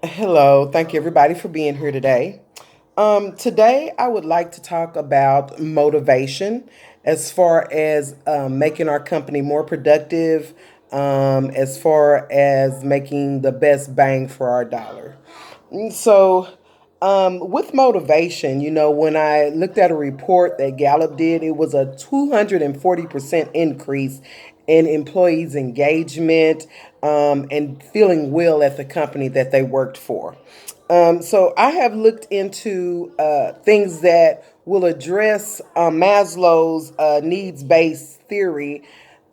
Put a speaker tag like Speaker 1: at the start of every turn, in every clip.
Speaker 1: Hello, thank you everybody for being here today. Today, I would like to talk about motivation as far as making our company more productive, as far as making the best bang for our dollar. With motivation, when I looked at a report that Gallup did, it was a 240% increase in employees' engagement and feeling well at the company that they worked for. So I have looked into things that will address Maslow's needs-based theory.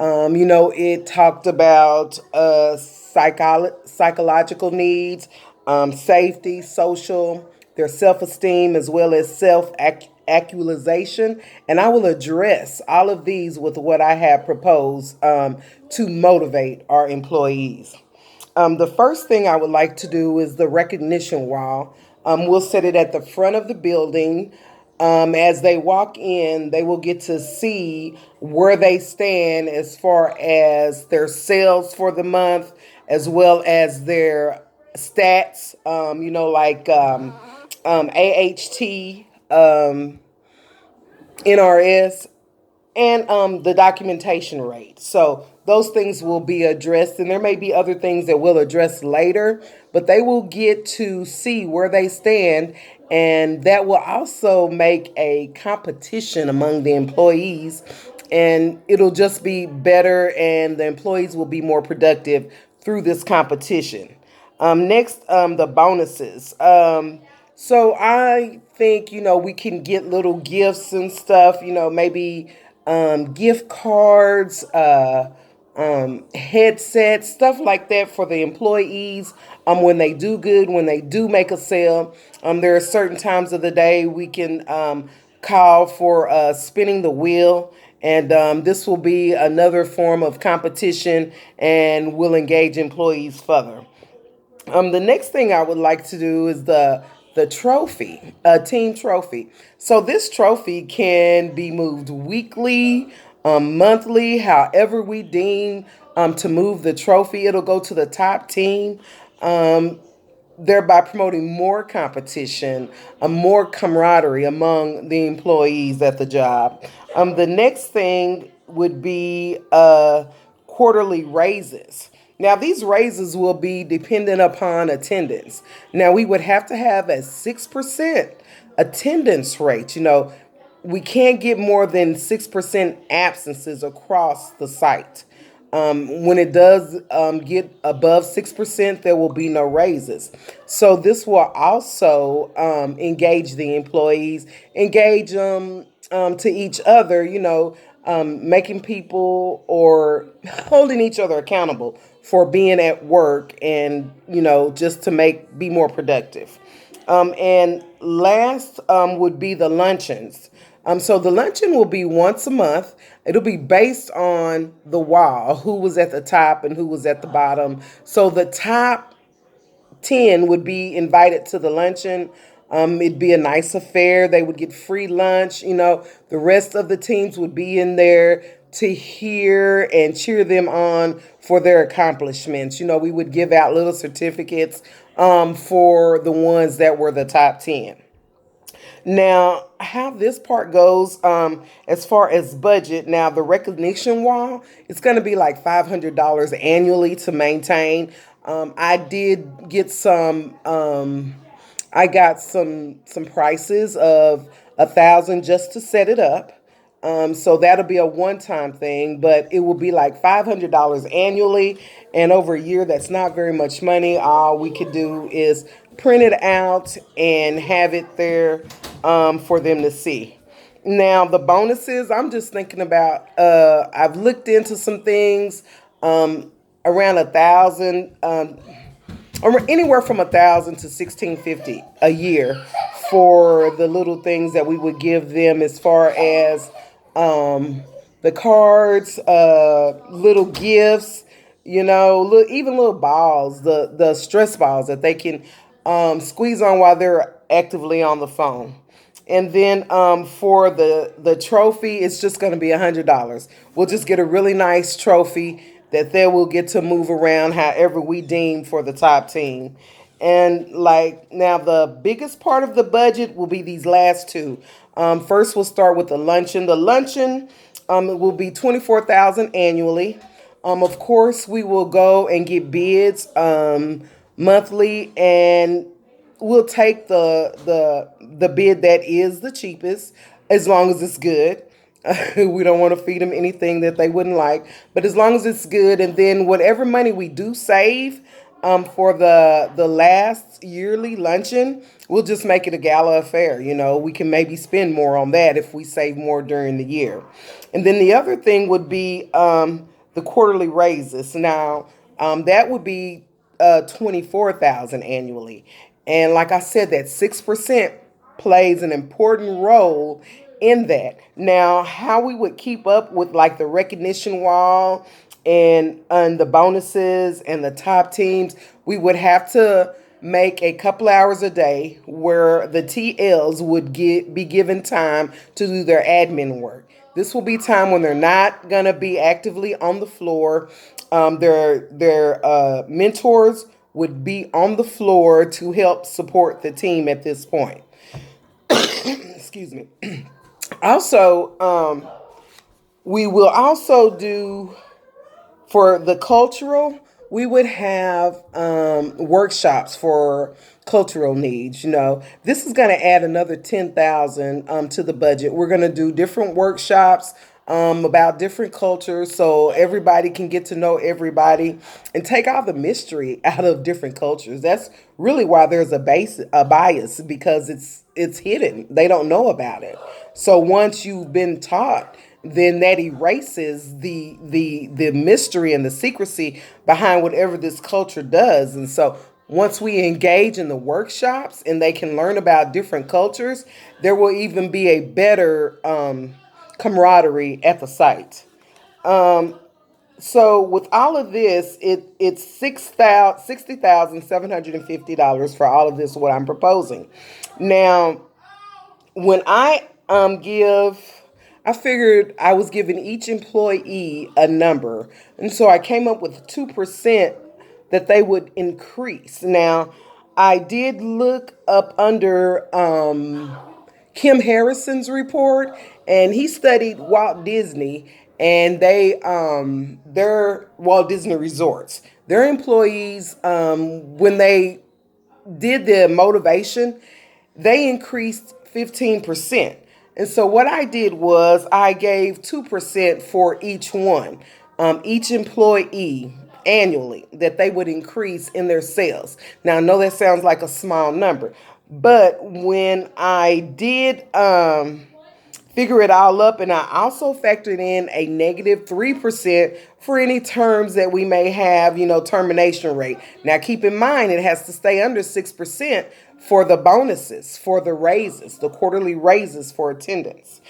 Speaker 1: It talked about psychological needs, safety, social, their self-esteem, as well as self-actualization. And I will address all of these with what I have proposed to motivate our employees. The first thing I would like to do is the recognition wall. We'll set it at the front of the building. As they walk in, they will get to see where they stand as far as their sales for the month, as well as their stats, AHT, NRS, and the documentation rate. So those things will be addressed, and there may be other things that we'll address later, but they will get to see where they stand, and that will also make a competition among the employees, and it'll just be better, and the employees will be more productive through this competition. Next, the bonuses. So I think, we can get little gifts and stuff, maybe gift cards, headsets, stuff like that for the employees when they do good, when they do make a sale. There are certain times of the day we can call for spinning the wheel. And this will be another form of competition and will engage employees further. The next thing I would like to do is the trophy, a team trophy. So this trophy can be moved weekly, monthly, however we deem to move the trophy. It'll go to the top team. Thereby promoting more competition, more camaraderie among the employees at the job. The next thing would be quarterly raises. Now, these raises will be dependent upon attendance. Now, we would have to have a 6% attendance rate. We can't get more than 6% absences across the site. When it does get above 6%, there will be no raises. So this will also engage the employees, engage them to each other, making people or holding each other accountable for being at work and, just to be more productive. And last would be the luncheons. So the luncheon will be once a month. It'll be based on the wall, who was at the top and who was at the bottom. So the top 10 would be invited to the luncheon. It'd be a nice affair. They would get free lunch. The rest of the teams would be in there to hear and cheer them on for their accomplishments. We would give out little certificates for the ones that were the top 10. Now, how this part goes, as far as budget, now the recognition wall, it's going to be like $500 annually to maintain. I did get I got some prices of 1,000 just to set it up. So that'll be a one-time thing, but it will be like $500 annually, and over a year, that's not very much money. All we could do is print it out and have it there for them to see. Now, the bonuses, I'm just thinking about. I've looked into some things around 1,000. Or anywhere from 1,000 to 1,650 a year for the little things that we would give them as far as the cards, little gifts, even little balls, the stress balls that they can squeeze on while they're actively on the phone. And then for the trophy, it's just going to be $100. We'll just get a really nice trophy that they will get to move around however we deem for the top team. And like now, the biggest part of the budget will be these last two. First, we'll start with the luncheon. The luncheon it will be 24,000 annually. Of course, we will go and get bids monthly, and we'll take the bid that is the cheapest, as long as it's good. We don't want to feed them anything that they wouldn't like, but as long as it's good, and then whatever money we do save for the last yearly luncheon, we'll just make it a gala affair. We can maybe spend more on that if we save more during the year. And then the other thing would be the quarterly raises. Now, that would be 24,000 annually. And like I said, that 6% plays an important role in that. Now, how we would keep up with like the recognition wall and the bonuses and the top teams, we would have to make a couple hours a day where the TLs would be given time to do their admin work. This will be time when they're not gonna be actively on the floor. Their mentors would be on the floor to help support the team at this point. Excuse me. Also, we will also do for the cultural. We would have workshops for cultural needs. This is going to add another 10,000 to the budget. We're going to do different workshops about different cultures, so everybody can get to know everybody and take all the mystery out of different cultures. That's really why there's a bias, because it's hidden. They don't know about it. So once you've been taught, then that erases the mystery and the secrecy behind whatever this culture does. And so once we engage in the workshops and they can learn about different cultures, there will even be a better camaraderie at the site. So with all of this, it's $60,750 for all of this, what I'm proposing. Now, when I figured I was giving each employee a number, and so I came up with 2% that they would increase. Now, I did look up under Kim Harrison's report, and he studied Walt Disney and their Walt Disney resorts. Their employees, when they did the motivation, they increased 15%. And so what I did was I gave 2% for each one, each employee annually, that they would increase in their sales. Now, I know that sounds like a small number, but when I did figure it all up, and I also factored in a negative 3% for any terms that we may have, termination rate. Now, keep in mind, it has to stay under 6% for the bonuses, for the raises, the quarterly raises for attendance.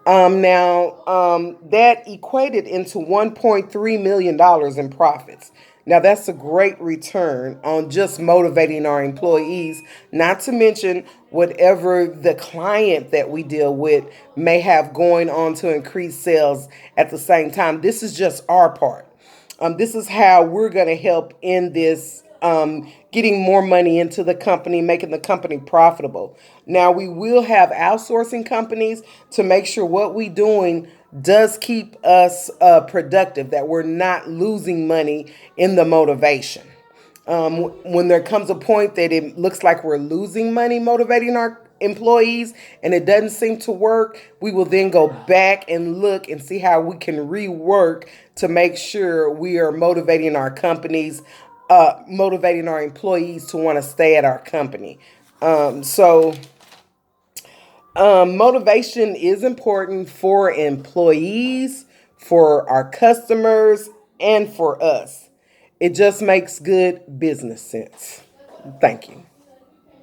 Speaker 1: That equated into $1.3 million in profits. Now, that's a great return on just motivating our employees, not to mention whatever the client that we deal with may have going on to increase sales at the same time. This is just our part. This is how we're going to help in this, getting more money into the company, making the company profitable. Now, we will have outsourcing companies to make sure what we're doing does keep us productive, that we're not losing money in the motivation. When there comes a point that it looks like we're losing money motivating our employees and it doesn't seem to work, we will then go back and look and see how we can rework to make sure we are motivating our companies, motivating our employees to want to stay at our company. Motivation is important for employees, for our customers, and for us. It just makes good business sense. Thank you.